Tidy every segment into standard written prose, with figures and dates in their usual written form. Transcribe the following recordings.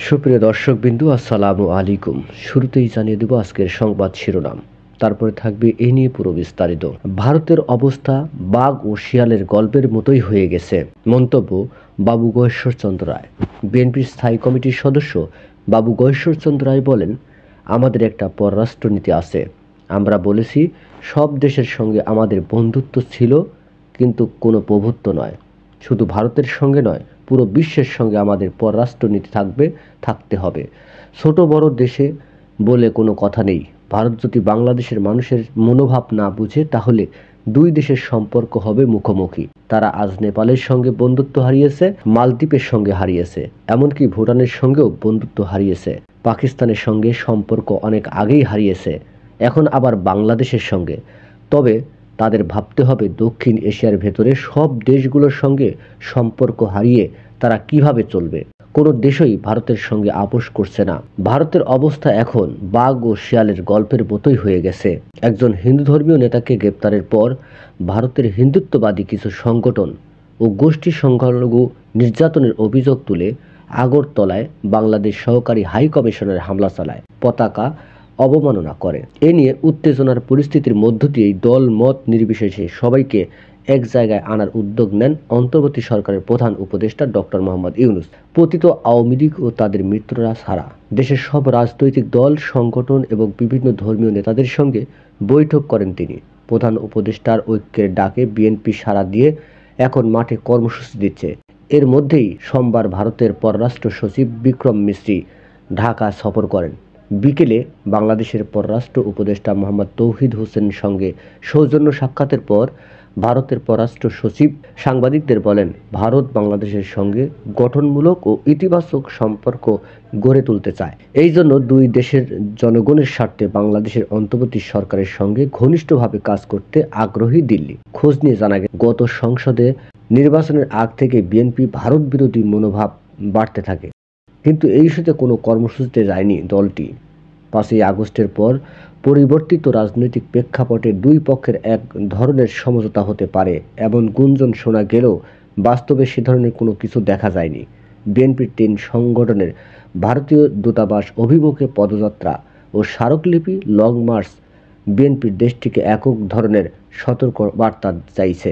সুপ্রিয় দর্শকবিন্দু, আসসালামু আলাইকুম। শুরুতেই জানিয়ে দেব আজকের সংবাদ শিরোনাম, তারপরে থাকবে এ নিয়ে পুরো বিস্তারিত। ভারতের অবস্থা বাঘ ও শিয়ালের গল্পের মতোই হয়ে গেছে, মন্তব্য বাবু গয়েশ্বরচন্দ্র রায়। বিএনপির স্থায়ী কমিটির সদস্য বাবু গয়েশ্বরচন্দ্র রায় বলেন, আমাদের একটা পররাষ্ট্রনীতি আছে। আমরা বলেছি সব দেশের সঙ্গে আমাদের বন্ধুত্ব ছিল, কিন্তু কোনো প্রভুত্ব নয়। শুধু ভারতের সঙ্গে নয়, পুরো বিশ্বের সঙ্গে আমাদের পররাষ্ট্রনীতি থাকতে হবে। ছোট বড় দেশে বলে কোনো কথা নেই। ভারত যদি বাংলাদেশের মানুষের মনোভাব না বুঝে, তাহলে দুই দেশের সম্পর্ক হবে মুখোমুখি। তারা আজ নেপালের সঙ্গে বন্ধুত্ব হারিয়েছে, মালদ্বীপের সঙ্গে হারিয়েছে, এমনকি ভুটানের সঙ্গেও বন্ধুত্ব হারিয়েছে। পাকিস্তানের সঙ্গে সম্পর্ক অনেক আগেই হারিয়েছে, এখন আবার বাংলাদেশের সঙ্গে। তবে তাদের ভাবতে হবে দক্ষিণ এশিয়ার ভেতরে সব দেশগুলোর সঙ্গে সম্পর্ক হারিয়ে তারা কিভাবে চলবে। কোনো দেশই ভারতের সঙ্গে আপোষ করছে না। ভারতের অবস্থা এখন বাঘ ও শিয়ালের গল্পের মতোই হয়ে গেছে। একজন হিন্দু ধর্মীয় নেতাকে গ্রেপ্তারের পর ভারতের হিন্দুত্ববাদী কিছু সংগঠন ও গোষ্ঠী সংখ্যালঘু নির্যাতনের অভিযোগ তুলে আগরতলায় বাংলাদেশ সহকারী হাই কমিশনের হামলা চালায়, পতাকা অবমাননা করে। এ নিয়ে উত্তেজনার পরিস্থিতির মধ্য দিয়েই দল মত নির্বিশেষে সবাইকে এক জায়গায় আনার উদ্যোগ নেন অন্তর্বর্তী সরকারের প্রধান উপদেষ্টা ডক্টর মোহাম্মদ ইউনূস। পতিত আওয়ামী লীগ ও তাদের মিত্ররা ছাড়া দেশের সব রাজনৈতিক দল, সংগঠন এবং বিভিন্ন ধর্মীয় নেতাদের সঙ্গে বৈঠক করেন তিনি। প্রধান উপদেষ্টার ঐক্যের ডাকে বিএনপি সাড়া দিয়ে এখন মাঠে কর্মসূচি দিচ্ছে। এর মধ্যেই সোমবার ভারতের পররাষ্ট্র সচিব বিক্রম মিশ্রি ঢাকা সফর করেন। বিকেলে বাংলাদেশের পররাষ্ট্র উপদেষ্টা মোহাম্মদ তৌহিদ হোসেনের সঙ্গে সৌজন্য সাক্ষাতের পর ভারতের পররাষ্ট্র সচিব সাংবাদিকদের বলেন, ভারত বাংলাদেশের সঙ্গে গঠনমূলক ও ইতিবাচক সম্পর্ক গড়ে তুলতে চায়। এই জন্য দুই দেশের জনগণের স্বার্থে বাংলাদেশের অন্তর্বর্তী সরকারের সঙ্গে ঘনিষ্ঠভাবে কাজ করতে আগ্রহী দিল্লি। খোঁজ নিয়ে জানা গেছে, গত সংসদে নির্বাচনের আগ থেকে বিএনপি ভারত বিরোধী মনোভাব বাড়তে থাকে, কিন্তু এই ইস্যুতে কোনো কর্মসূচিতে যায়নি দলটি। 5ই আগস্টের পর পরিবর্তিত রাজনৈতিক প্রেক্ষাপটে দুই পক্ষের এক ধরনের সমঝোতা হতে পারে এমন গুঞ্জন শোনা গেলেও বাস্তবে সে ধরনের কোনো কিছু দেখা যায়নি। বিএনপির 3 সংগঠনের ভারতীয় দূতাবাস অভিমুখে পদযাত্রা ও স্মারকলিপি, লং মার্চ বিএনপির দেশটিকে একক ধরনের সতর্ক বার্তা চাইছে।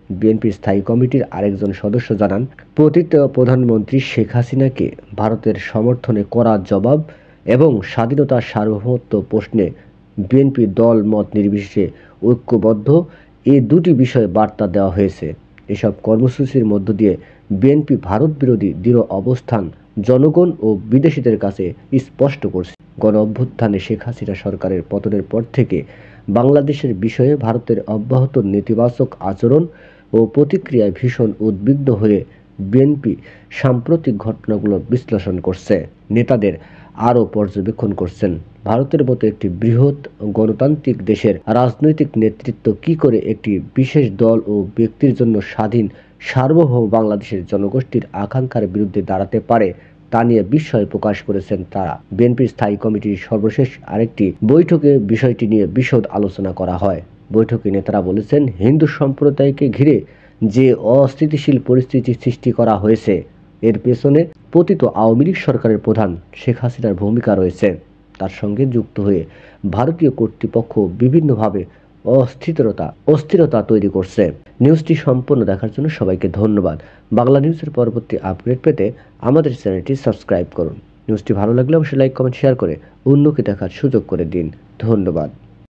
বিএনপির স্থায়ী কমিটির আরেকজন সদস্য জানান, পতিত প্রধানমন্ত্রী শেখ হাসিনাকে ভারতের সমর্থনে কড়া জবাব এবং স্বাধীনতার সার্বভৌমত্ব প্রশ্নে বিএনপি দল মত নির্বিশেষে ঐক্যবদ্ধ, এই দুটি বিষয়ে বার্তা দেওয়া হয়েছে। এসব কর্মসূচির মধ্য দিয়ে বিএনপি ভারত বিরোধী দৃঢ় অবস্থান জনগণ ও বিদেশিদের কাছে স্পষ্ট করছে। গণঅভ্যুত্থানে শেখ হাসিনা সরকারের পতনের পর থেকে বাংলাদেশের বিষয়ে ভারতের অব্যাহত নেতিবাচক আচরণ ও প্রতিক্রিয়ায় ভীষণ উদ্বিগ্ন হয়ে বিএনপি সাম্প্রতিক ঘটনাগুলো বিশ্লেষণ করছে। নেতাদের আরও পর্যবেক্ষণ করছেন, ভারতের মতো একটি বৃহৎ গণতান্ত্রিক দেশের রাজনৈতিক নেতৃত্ব কী করে একটি বিশেষ দল ও ব্যক্তির জন্য স্বাধীন সার্বভৌম বাংলাদেশের জনগোষ্ঠীর আকাঙ্ক্ষার বিরুদ্ধে দাঁড়াতে পারে, তা নিয়ে বিস্ময় প্রকাশ করেছেন তারা। বিএনপির স্থায়ী কমিটির সর্বশেষ আরেকটি বৈঠকে বিষয়টি নিয়ে বিশদ আলোচনা করা হয়। বৈঠকে নেতারা বলেছেন, হিন্দু সম্প্রদায়কে ঘিরে যে অস্থিতিশীল পরিস্থিতি সৃষ্টি করা হয়েছে, এর পেছনে পতিত আওয়ামী লীগ সরকারের প্রধান শেখ হাসিনার ভূমিকা রয়েছে। তার সঙ্গে যুক্ত হয়ে ভারতীয় কর্তৃপক্ষ বিভিন্নভাবে অস্থিরতা তৈরি করছে। নিউজটি সম্পূর্ণ দেখার জন্য সবাইকে ধন্যবাদ। বাংলা নিউজের পরবর্তী আপডেট পেতে আমাদের চ্যানেলটি সাবস্ক্রাইব করুন। নিউজটি ভালো লাগলে অবশ্যই লাইক, কমেন্ট, শেয়ার করে অন্যকে দেখার সুযোগ করে দিন। ধন্যবাদ।